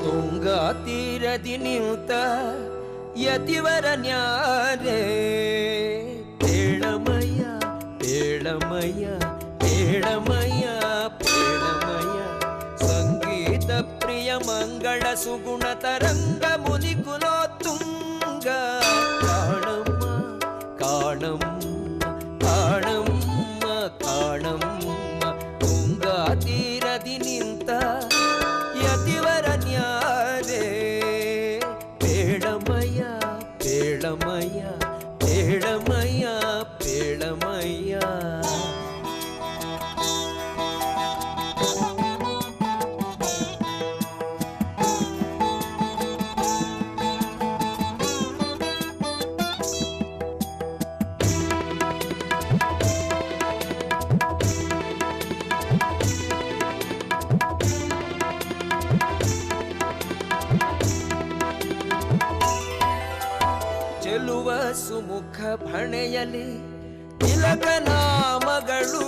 ತುಂಗಾ ತೀರದಿ ನಿಂತ ಯತಿವರ ನ್ಯಾರೆ ಪೇಳಮಯ್ಯ ಪೇಳಮಯ್ಯ ಪೇಳಮಯ್ಯ ಪೇಳಮಯ್ಯ ಸಂಗೀತ ಪ್ರಿಯ ಮಂಗಳ ಸುಗುಣ ತರಂಗ ಮುನಿ ಕುಲೋತ್ತುಂಗ ಕಾಣಮ್ಮ ಕಾಣಮ್ಮ ಕಾಣಮ್ಮ ಕಾಣಮ್ಮ ತುಂಗಾ ತೀರದಿ ನಿಂತ ಯತಿವರ ನ್ಯಾರೆ ಪೇಳಮಯ್ಯ ಪೇಳಮಯ್ಯ ಪೇಳಮಯ್ಯ ಪೇಳಮಯ್ಯ ಚೆಲುವ ಸುಮುಖ ಭಣೆಯಲಿ ತಿಲಕ ನಾಮಗಳು